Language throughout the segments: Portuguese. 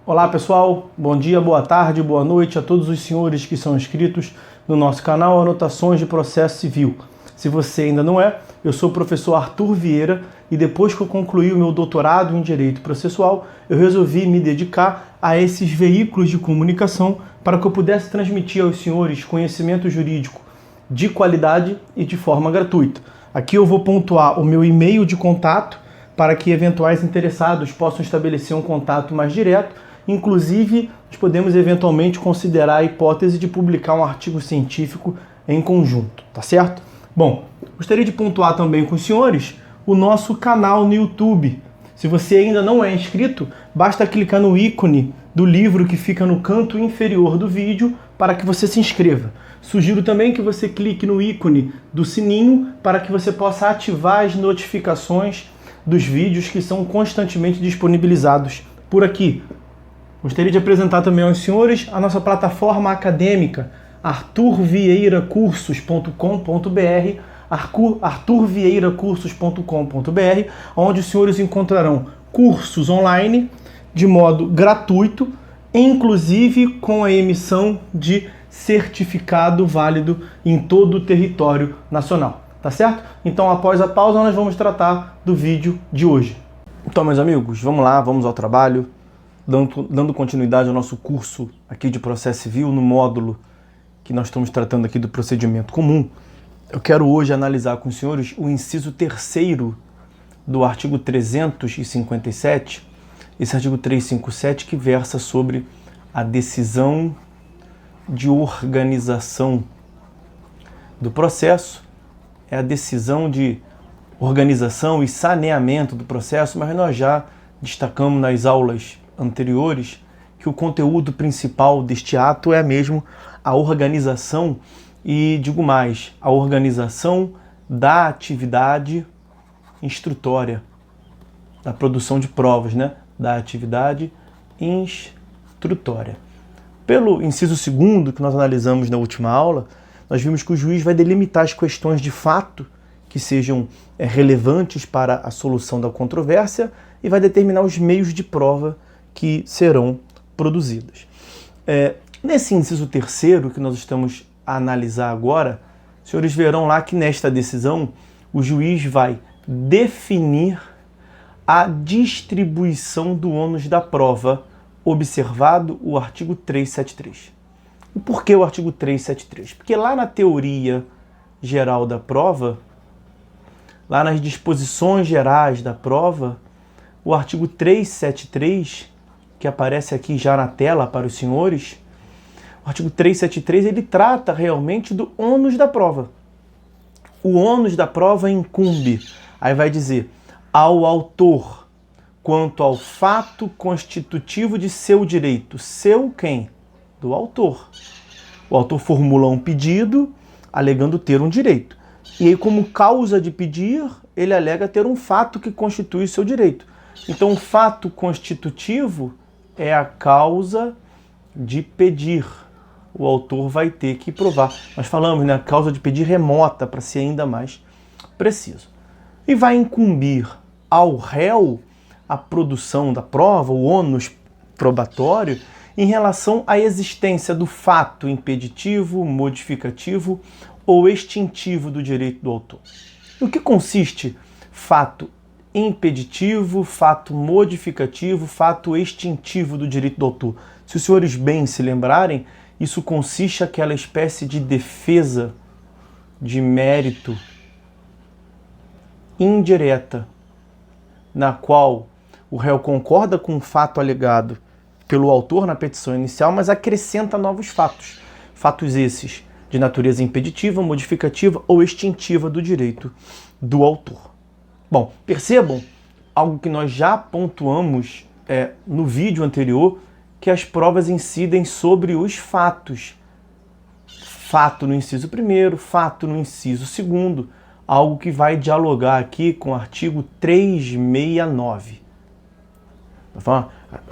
Olá pessoal, bom dia, boa tarde, boa noite a todos os senhores que são inscritos no nosso canal Anotações de Processo Civil. Se você ainda não é, eu sou o professor Arthur Vieira e depois que eu concluí o meu doutorado em Direito Processual, eu resolvi me dedicar a esses veículos de comunicação para que eu pudesse transmitir aos senhores conhecimento jurídico de qualidade e de forma gratuita. Aqui eu vou pontuar o meu e-mail de contato para que eventuais interessados possam estabelecer um contato mais direto. Inclusive, nós podemos eventualmente considerar a hipótese de publicar um artigo científico em conjunto, tá certo? Bom, gostaria de pontuar também com os senhores o nosso canal no YouTube. Se você ainda não é inscrito, basta clicar no ícone do livro que fica no canto inferior do vídeo para que você se inscreva. Sugiro também que você clique no ícone do sininho para que você possa ativar as notificações dos vídeos que são constantemente disponibilizados por aqui. Gostaria de apresentar também aos senhores a nossa plataforma acadêmica, arturvieiracursos.com.br, arturvieiracursos.com.br, onde os senhores encontrarão cursos online de modo gratuito, inclusive com a emissão de certificado válido em todo o território nacional. Tá certo? Então, após a pausa, nós vamos tratar do vídeo de hoje. Então, meus amigos, vamos lá, vamos ao trabalho. Dando continuidade ao nosso curso aqui de processo civil, no módulo que nós estamos tratando aqui do procedimento comum, eu quero hoje analisar com os senhores o inciso 3º do artigo 357, esse artigo 357 que versa sobre a decisão de organização do processo, é a decisão de organização e saneamento do processo, mas nós já destacamos nas aulas anteriores que o conteúdo principal deste ato é mesmo a organização e, digo mais, a organização da atividade instrutória, da produção de provas, né? Da atividade instrutória. Pelo inciso 2º que nós analisamos na última aula, nós vimos que o juiz vai delimitar as questões de fato que sejam relevantes para a solução da controvérsia e vai determinar os meios de prova que serão produzidas. Nesse inciso 3º que nós estamos a analisar agora, os senhores verão lá que nesta decisão o juiz vai definir a distribuição do ônus da prova, observado o artigo 373. E por que o artigo 373? Porque lá na teoria geral da prova, lá nas disposições gerais da prova, o artigo 373, que aparece aqui já na tela para os senhores, o artigo 373 ele trata realmente do ônus da prova. O ônus da prova incumbe, aí vai dizer, ao autor, quanto ao fato constitutivo de seu direito. Seu quem? Do autor. O autor formula um pedido alegando ter um direito. E aí, como causa de pedir, ele alega ter um fato que constitui seu direito. Então, o fato constitutivo é a causa de pedir. O autor vai ter que provar. Nós falamos, né? A causa de pedir remota, para ser ainda mais preciso. E vai incumbir ao réu a produção da prova, o ônus probatório, em relação à existência do fato impeditivo, modificativo ou extintivo do direito do autor. No que consiste fato impeditivo, fato modificativo, fato extintivo do direito do autor? Se os senhores bem se lembrarem, isso consiste naquela espécie de defesa de mérito indireta, na qual o réu concorda com o fato alegado pelo autor na petição inicial, mas acrescenta novos fatos. Fatos esses de natureza impeditiva, modificativa ou extintiva do direito do autor. Bom, percebam algo que nós já pontuamos no vídeo anterior, que as provas incidem sobre os fatos. Fato no inciso 1º, fato no inciso 2º, algo que vai dialogar aqui com o artigo 369.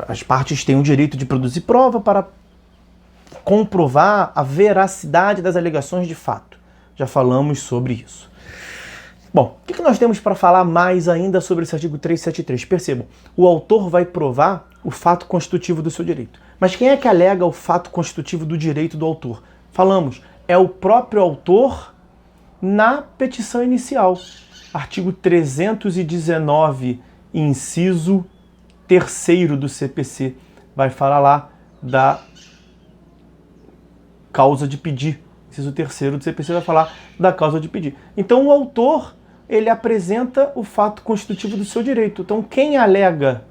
As partes têm o direito de produzir prova para comprovar a veracidade das alegações de fato. Já falamos sobre isso. Bom, o que nós temos para falar mais ainda sobre esse artigo 373? Percebam, o autor vai provar o fato constitutivo do seu direito. Mas quem é que alega o fato constitutivo do direito do autor? Falamos, é o próprio autor na petição inicial. Artigo 319, inciso 3º do CPC, vai falar lá da causa de pedir. Inciso 3º do CPC vai falar da causa de pedir. Então o autor, ele apresenta o fato constitutivo do seu direito. Então quem alega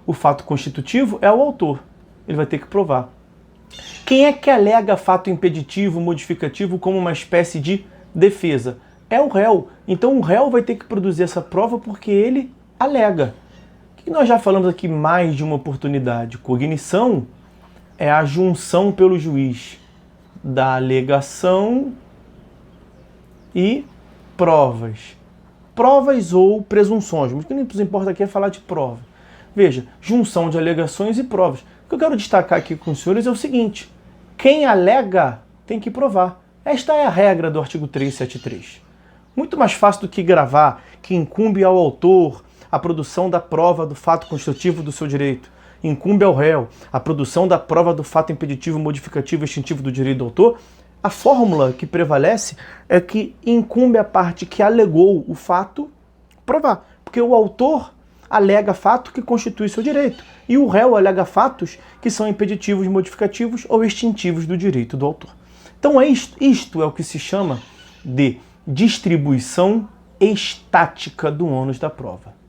o fato constitutivo é o autor. Ele vai ter que provar. Quem é que alega fato impeditivo, modificativo como uma espécie de defesa? É o réu. Então o réu vai ter que produzir essa prova porque ele alega. O que nós já falamos aqui mais de uma oportunidade? Cognição é a junção pelo juiz da alegação e provas. Provas ou presunções, mas o que nos importa aqui é falar de prova. Veja, junção de alegações e provas. O que eu quero destacar aqui com os senhores é o seguinte: quem alega tem que provar. Esta é a regra do artigo 373. Muito mais fácil do que gravar que incumbe ao autor a produção da prova do fato constitutivo do seu direito. Incumbe ao réu a produção da prova do fato impeditivo, modificativo e extintivo do direito do autor. A fórmula que prevalece é que incumbe a parte que alegou o fato provar. Porque o autor alega fato que constitui seu direito e o réu alega fatos que são impeditivos, modificativos ou extintivos do direito do autor. Então isto é o que se chama de distribuição estática do ônus da prova.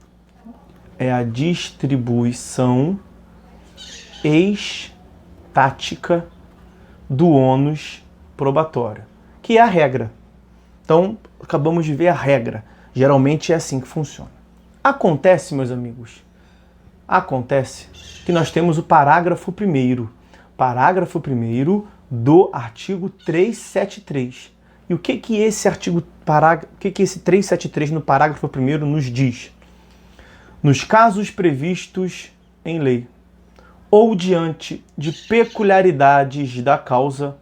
É a distribuição estática do ônus probatório, que é a regra. Então, acabamos de ver a regra. Geralmente é assim que funciona. Acontece, meus amigos, que nós temos o parágrafo 1º. Parágrafo 1º do artigo 373. E o que esse esse 373 no parágrafo 1º nos diz? Nos casos previstos em lei, ou diante de peculiaridades da causa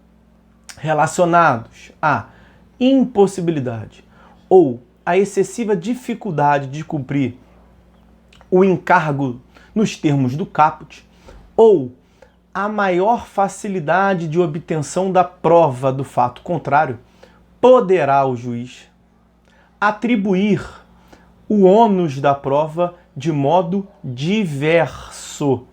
relacionados à impossibilidade ou à excessiva dificuldade de cumprir o encargo nos termos do caput, ou a maior facilidade de obtenção da prova do fato contrário, poderá o juiz atribuir o ônus da prova de modo diverso.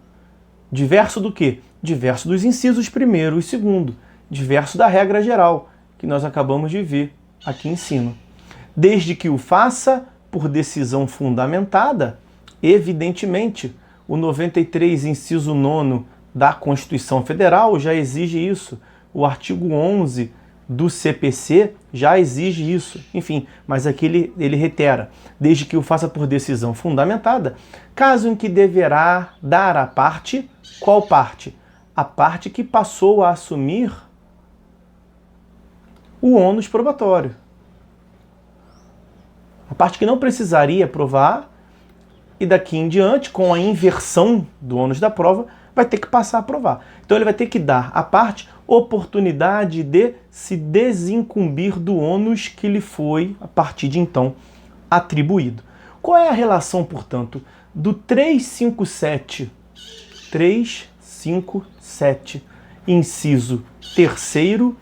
Diverso do quê? Diverso dos incisos 1º e 2º. Diverso da regra geral, que nós acabamos de ver aqui em cima. Desde que o faça por decisão fundamentada, evidentemente, o 93, inciso 9 da Constituição Federal já exige isso. O artigo 11 do CPC já exige isso. Enfim, mas aqui ele reitera, desde que o faça por decisão fundamentada, caso em que deverá dar a parte, qual parte? A parte que passou a assumir o ônus probatório. A parte que não precisaria provar e daqui em diante, com a inversão do ônus da prova, vai ter que passar a provar. Então ele vai ter que dar à parte oportunidade de se desincumbir do ônus que lhe foi, a partir de então, atribuído. Qual é a relação, portanto, do 357, inciso 3º,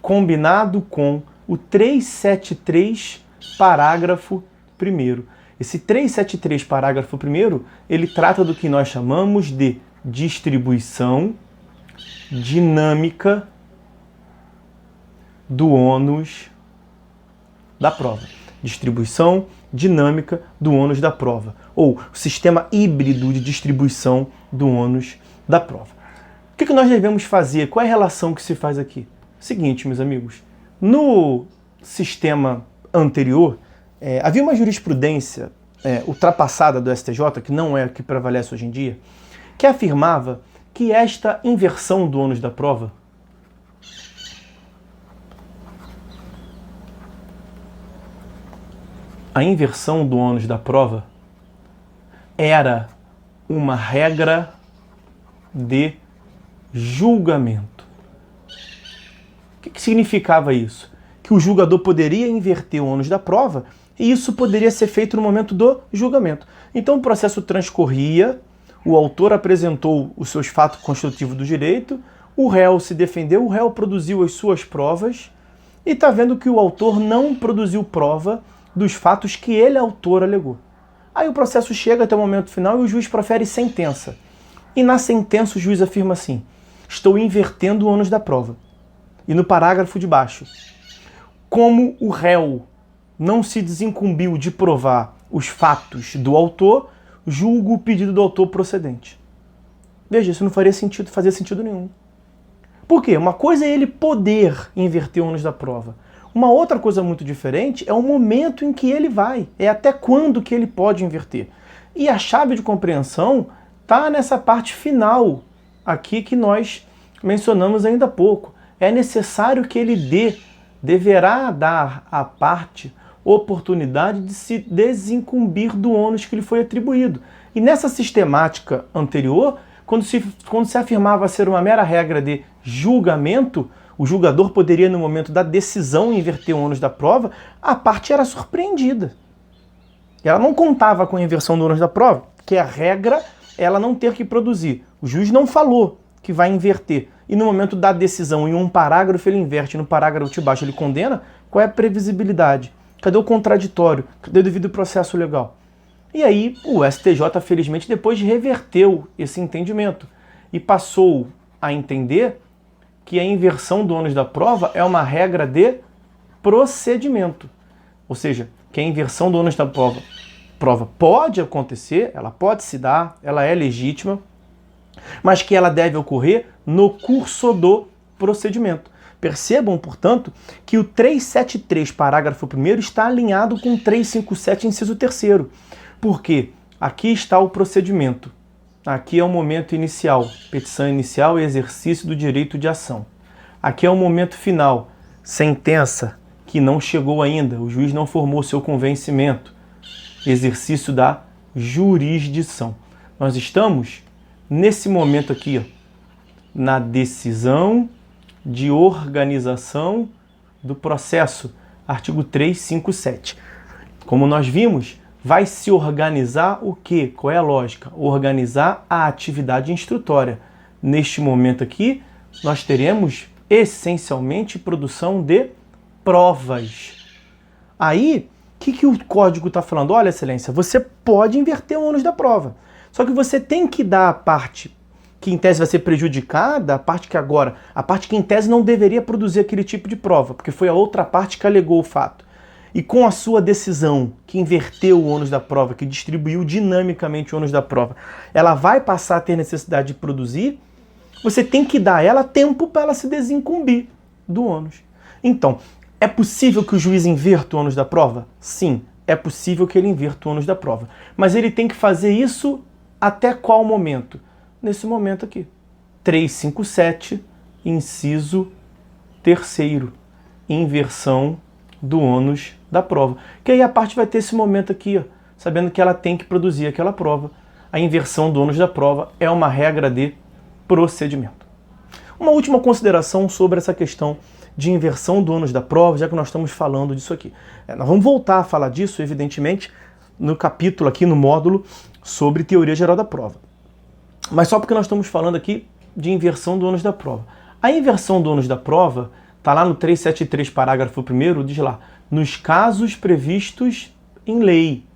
combinado com o 373, parágrafo 1º? Esse 373, parágrafo 1º, ele trata do que nós chamamos de distribuição dinâmica do ônus da prova. Distribuição dinâmica do ônus da prova, ou sistema híbrido de distribuição do ônus da prova. O que nós devemos fazer? Qual é a relação que se faz aqui? Seguinte, meus amigos, no sistema anterior, havia uma jurisprudência ultrapassada do STJ, que não é a que prevalece hoje em dia, que afirmava que esta inversão do ônus da prova era uma regra de julgamento. O que significava isso? que o julgador poderia inverter o ônus da prova e isso poderia ser feito no momento do julgamento. Então o processo transcorria, o autor apresentou os seus fatos constitutivos do direito, o réu se defendeu, o réu produziu as suas provas e está vendo que o autor não produziu prova dos fatos que ele, autor, alegou. Aí o processo chega até o momento final e o juiz profere sentença. E na sentença o juiz afirma assim: estou invertendo o ônus da prova. E no parágrafo de baixo, como o réu não se desincumbiu de provar os fatos do autor, julgo o pedido do autor procedente. Veja, isso não fazia sentido nenhum. Por quê? Uma coisa é ele poder inverter o ônus da prova. Uma outra coisa muito diferente é o momento em que ele vai, é até quando que ele pode inverter. E a chave de compreensão está nessa parte final aqui que nós mencionamos ainda há pouco. É necessário que ele deverá dar à parte oportunidade de se desincumbir do ônus que lhe foi atribuído. E nessa sistemática anterior, quando se afirmava ser uma mera regra de julgamento, o julgador poderia, no momento da decisão, inverter o ônus da prova, a parte era surpreendida. Ela não contava com a inversão do ônus da prova, que é a regra ela não ter que produzir. O juiz não falou que vai inverter. E no momento da decisão, em um parágrafo ele inverte, no parágrafo de baixo ele condena, qual é a previsibilidade? Cadê o contraditório? Cadê o devido processo legal? E aí o STJ, felizmente, depois reverteu esse entendimento e passou a entender que a inversão do ônus da prova é uma regra de procedimento. Ou seja, que a inversão do ônus da prova pode acontecer, ela pode se dar, ela é legítima, mas que ela deve ocorrer no curso do procedimento. Percebam, portanto, que o 373, parágrafo 1º, está alinhado com o 357, inciso 3º. Porque aqui está o procedimento. Aqui é o momento inicial, petição inicial e exercício do direito de ação. Aqui é o momento final, sentença que não chegou ainda, o juiz não formou seu convencimento, exercício da jurisdição. Nós estamos nesse momento aqui, ó, na decisão de organização do processo, artigo 357. Como nós vimos, vai se organizar o quê? Qual é a lógica? Organizar a atividade instrutória. Neste momento aqui, nós teremos essencialmente produção de provas. Aí, o que o código está falando? Olha, excelência, você pode inverter o ônus da prova. Só que você tem que dar a parte que em tese vai ser prejudicada, a parte que em tese não deveria produzir aquele tipo de prova, porque foi a outra parte que alegou o fato. E com a sua decisão, que inverteu o ônus da prova, que distribuiu dinamicamente o ônus da prova, ela vai passar a ter necessidade de produzir, você tem que dar a ela tempo para ela se desincumbir do ônus. Então, é possível que o juiz inverta o ônus da prova? Sim, é possível que ele inverta o ônus da prova. Mas ele tem que fazer isso até qual momento? Nesse momento aqui. 357, inciso 3º, inversão do ônus da prova. Que aí a parte vai ter esse momento aqui, ó, sabendo que ela tem que produzir aquela prova. A inversão do ônus da prova é uma regra de procedimento. Uma última consideração sobre essa questão de inversão do ônus da prova, já que nós estamos falando disso aqui. Nós vamos voltar a falar disso, evidentemente, no capítulo aqui, no módulo sobre teoria geral da prova. Mas só porque nós estamos falando aqui de inversão do ônus da prova. A inversão do ônus da prova está lá no 373, parágrafo 1º, diz lá, nos casos previstos em lei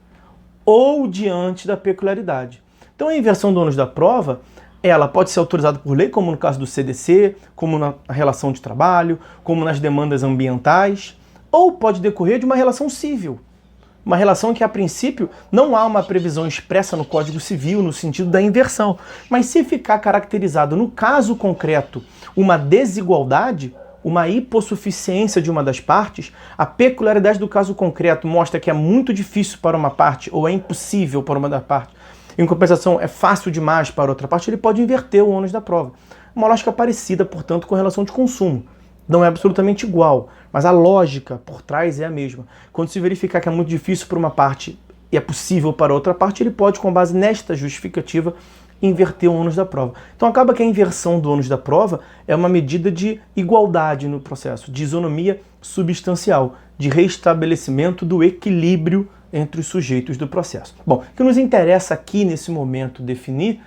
ou diante da peculiaridade. Então a inversão do ônus da prova, ela pode ser autorizada por lei, como no caso do CDC, como na relação de trabalho, como nas demandas ambientais, ou pode decorrer de uma relação civil. Uma relação que, a princípio, não há uma previsão expressa no Código Civil no sentido da inversão. Mas se ficar caracterizado no caso concreto uma desigualdade, uma hipossuficiência de uma das partes, a peculiaridade do caso concreto mostra que é muito difícil para uma parte ou é impossível para uma das partes, em compensação é fácil demais para outra parte, ele pode inverter o ônus da prova. Uma lógica parecida, portanto, com a relação de consumo. Não é absolutamente igual, mas a lógica por trás é a mesma. Quando se verificar que é muito difícil para uma parte e é possível para outra parte, ele pode, com base nesta justificativa, inverter o ônus da prova. Então acaba que a inversão do ônus da prova é uma medida de igualdade no processo, de isonomia substancial, de restabelecimento do equilíbrio entre os sujeitos do processo. Bom, o que nos interessa aqui nesse momento definir,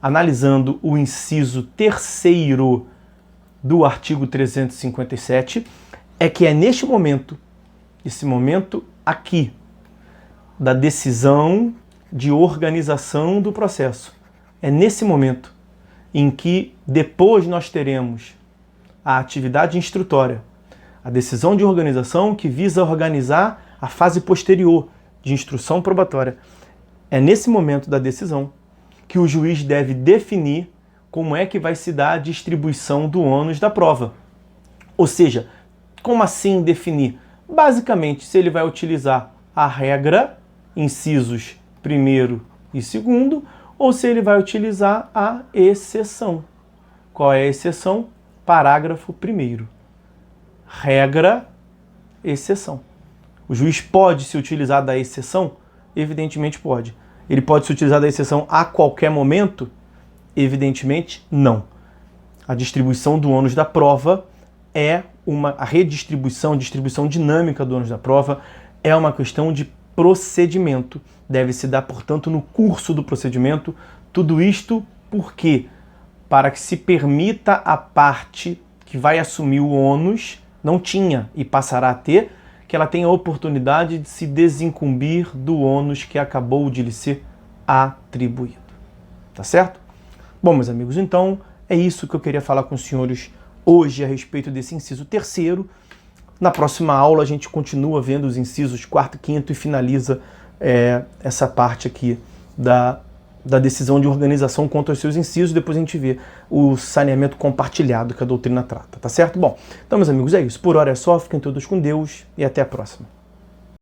analisando o inciso 3º do artigo 357, é que é neste momento, esse momento aqui, da decisão de organização do processo, é nesse momento em que depois nós teremos a atividade instrutória, a decisão de organização que visa organizar a fase posterior de instrução probatória. É nesse momento da decisão que o juiz deve definir como é que vai se dar a distribuição do ônus da prova. Ou seja, como assim definir? Basicamente, se ele vai utilizar a regra, incisos 1º e 2º, ou se ele vai utilizar a exceção. Qual é a exceção? Parágrafo 1º. Regra, exceção. O juiz pode se utilizar da exceção? Evidentemente pode. Ele pode se utilizar da exceção a qualquer momento? Evidentemente não. A distribuição do ônus da prova é a distribuição dinâmica do ônus da prova é uma questão de procedimento. Deve se dar, portanto, no curso do procedimento. Tudo isto porque, para que se permita a parte que vai assumir o ônus, não tinha e passará a ter, que ela tenha a oportunidade de se desincumbir do ônus que acabou de lhe ser atribuído. Tá certo? Bom, meus amigos, então é isso que eu queria falar com os senhores hoje a respeito desse inciso 3º. Na próxima aula a gente continua vendo os incisos 4º e 5º e finaliza essa parte aqui da decisão de organização contra os seus incisos. Depois a gente vê o saneamento compartilhado que a doutrina trata, tá certo? Bom, então meus amigos, é isso. Por hora é só, fiquem todos com Deus e até a próxima.